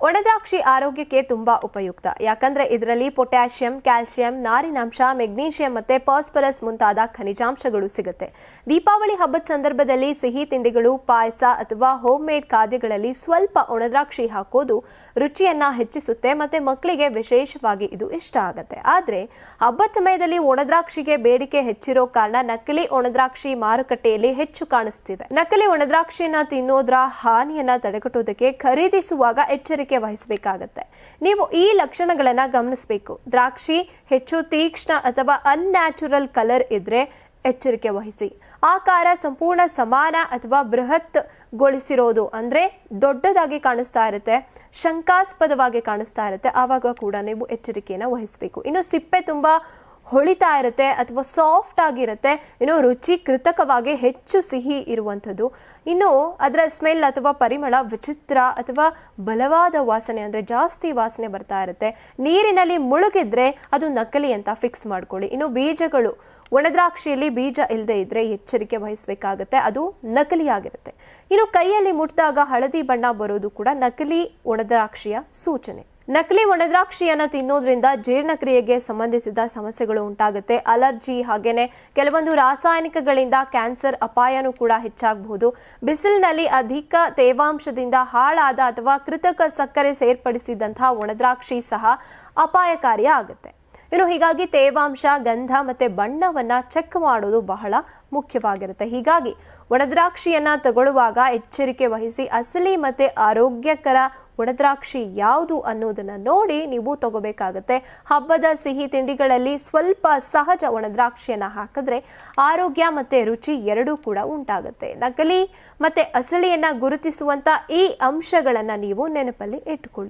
ಒಣದ್ರಾಕ್ಷಿ ಆರೋಗ್ಯಕ್ಕೆ ತುಂಬಾ ಉಪಯುಕ್ತ. ಯಾಕಂದ್ರೆ ಇದರಲ್ಲಿ ಪೊಟ್ಯಾಷಿಯಂ, ಕ್ಯಾಲ್ಸಿಯಂ, ನಾರಿನಾಂಶ, ಮೆಗ್ನೀಷಿಯಂ ಮತ್ತೆ ಫಾಸ್ಫರಸ್ ಮುಂತಾದ ಖನಿಜಾಂಶಗಳು ಸಿಗುತ್ತೆ. ದೀಪಾವಳಿ ಹಬ್ಬದ ಸಂದರ್ಭದಲ್ಲಿ ಸಿಹಿ ತಿಂಡಿಗಳು, ಪಾಯಸ ಅಥವಾ ಹೋಮ್ ಮೇಡ್ ಖಾದ್ಯಗಳಲ್ಲಿ ಸ್ವಲ್ಪ ಒಣದ್ರಾಕ್ಷಿ ಹಾಕೋದು ರುಚಿಯನ್ನ ಹೆಚ್ಚಿಸುತ್ತೆ ಮತ್ತೆ ಮಕ್ಕಳಿಗೆ ವಿಶೇಷವಾಗಿ ಇದು ಇಷ್ಟ ಆಗುತ್ತೆ. ಆದ್ರೆ ಹಬ್ಬದ ಸಮಯದಲ್ಲಿ ಒಣದ್ರಾಕ್ಷಿಗೆ ಬೇಡಿಕೆ ಹೆಚ್ಚಿರೋ ಕಾರಣ ನಕಲಿ ಒಣದ್ರಾಕ್ಷಿ ಮಾರುಕಟ್ಟೆಯಲ್ಲಿ ಹೆಚ್ಚು ಕಾಣಿಸ್ತಿವೆ. ನಕಲಿ ಒಣದ್ರಾಕ್ಷಿಯನ್ನ ತಿನ್ನೋದ್ರ ಹಾನಿಯನ್ನ ತಡೆಗಟ್ಟೋದಕ್ಕೆ ಖರೀದಿಸುವಾಗ ಎಚ್ಚರಿಕೆ ವಹಿಸಬೇಕಾಗುತ್ತೆ. ನೀವು ಈ ಲಕ್ಷಣಗಳನ್ನ ಗಮನಿಸಬೇಕು. ದ್ರಾಕ್ಷಿ ಹೆಚ್ಚು ತೀಕ್ಷ್ಣ ಅಥವಾ ಅನ್ಯಾಚುರಲ್ ಕಲರ್ ಇದ್ರೆ ಎಚ್ಚರಿಕೆ ವಹಿಸಿ. ಆಕಾರ ಸಂಪೂರ್ಣ ಸಮಾನ ಅಥವಾ ಬೃಹತ್ ಗೊಳಿಸಿರೋದು ಅಂದ್ರೆ ದೊಡ್ಡದಾಗಿ ಕಾಣಿಸ್ತಾ ಇರುತ್ತೆ, ಶಂಕಾಸ್ಪದವಾಗಿ ಕಾಣಿಸ್ತಾ ಇರುತ್ತೆ, ಆವಾಗ ಕೂಡ ನೀವು ಎಚ್ಚರಿಕೆಯನ್ನು ವಹಿಸಬೇಕು. ಇನ್ನು ಸಿಪ್ಪೆ ತುಂಬಾ ಹೊಳಿತಾ ಇರುತ್ತೆ ಅಥವಾ ಸಾಫ್ಟ್ ಆಗಿರುತ್ತೆ, ಇನ್ನು ರುಚಿ ಕೃತಕವಾಗಿ ಹೆಚ್ಚು ಸಿಹಿ ಇರುವಂಥದ್ದು, ಇನ್ನು ಅದರ ಸ್ಮೆಲ್ ಅಥವಾ ಪರಿಮಳ ವಿಚಿತ್ರ ಅಥವಾ ಬಲವಾದ ವಾಸನೆ ಅಂದ್ರೆ ಜಾಸ್ತಿ ವಾಸನೆ ಬರ್ತಾ ಇರುತ್ತೆ, ನೀರಿನಲ್ಲಿ ಮುಳುಗಿದ್ರೆ ಅದು ನಕಲಿ ಅಂತ ಫಿಕ್ಸ್ ಮಾಡ್ಕೊಳ್ಳಿ. ಇನ್ನು ಬೀಜಗಳು, ಒಣದ್ರಾಕ್ಷಿಯಲ್ಲಿ ಬೀಜ ಇಲ್ಲದೆ ಇದ್ರೆ ಎಚ್ಚರಿಕೆ ವಹಿಸಬೇಕಾಗುತ್ತೆ, ಅದು ನಕಲಿಯಾಗಿರುತ್ತೆ. ಇನ್ನು ಕೈಯಲ್ಲಿ ಮುಟ್ಟಿದಾಗ ಹಳದಿ ಬಣ್ಣ ಬರೋದು ಕೂಡ ನಕಲಿ ಒಣದ್ರಾಕ್ಷಿಯ ಸೂಚನೆ. ನಕಲಿ ಒಣದ್ರಾಕ್ಷಿಯನ್ನ ತಿನ್ನೋದ್ರಿಂದ ಜೀರ್ಣಕ್ರಿಯೆಗೆ ಸಂಬಂಧಿಸಿದ ಸಮಸ್ಯೆಗಳು ಉಂಟಾಗುತ್ತೆ. ಅಲರ್ಜಿ ಹಾಗೇನೆ ಕೆಲವೊಂದು ರಾಸಾಯನಿಕಗಳಿಂದ ಕ್ಯಾನ್ಸರ್ ಅಪಾಯನೂ ಕೂಡ ಹೆಚ್ಚಾಗಬಹುದು. ಬಿಸಿಲಿನಲ್ಲಿ ಅಧಿಕ ತೇವಾಂಶದಿಂದ ಹಾಳಾದ ಅಥವಾ ಕೃತಕ ಸಕ್ಕರೆ ಸೇರ್ಪಡಿಸಿದಂತಹ ಒಣದ್ರಾಕ್ಷಿ ಸಹ ಅಪಾಯಕಾರಿ ಆಗುತ್ತೆ. ಇನ್ನು ಹೀಗಾಗಿ ತೇವಾಂಶ, ಗಂಧ ಮತ್ತೆ ಬಣ್ಣವನ್ನ ಚೆಕ್ ಮಾಡೋದು ಬಹಳ ಮುಖ್ಯವಾಗಿರುತ್ತೆ. ಹೀಗಾಗಿ ಒಣದ್ರಾಕ್ಷಿಯನ್ನ ತಗೊಳ್ಳುವಾಗ ಎಚ್ಚರಿಕೆ ವಹಿಸಿ ಅಸಲಿ ಮತ್ತೆ ಆರೋಗ್ಯಕರ ಒಣದ್ರಾಕ್ಷಿ ಯಾವುದು ಅನ್ನೋದನ್ನ ನೋಡಿ ನೀವು ತಗೋಬೇಕಾಗತ್ತೆ. ಹಬ್ಬದ ಸಿಹಿ ತಿಂಡಿಗಳಲ್ಲಿ ಸ್ವಲ್ಪ ಸಹಜ ಒಣದ್ರಾಕ್ಷಿಯನ್ನ ಹಾಕಿದ್ರೆ ಆರೋಗ್ಯ ಮತ್ತೆ ರುಚಿ ಎರಡೂ ಕೂಡ ಉಂಟಾಗುತ್ತೆ. ನಕಲಿ ಮತ್ತೆ ಅಸಲಿಯನ್ನ ಗುರುತಿಸುವಂತ ಈ ಅಂಶಗಳನ್ನ ನೀವು ನೆನಪಲ್ಲಿ ಇಟ್ಟುಕೊಳ್ಳಿ.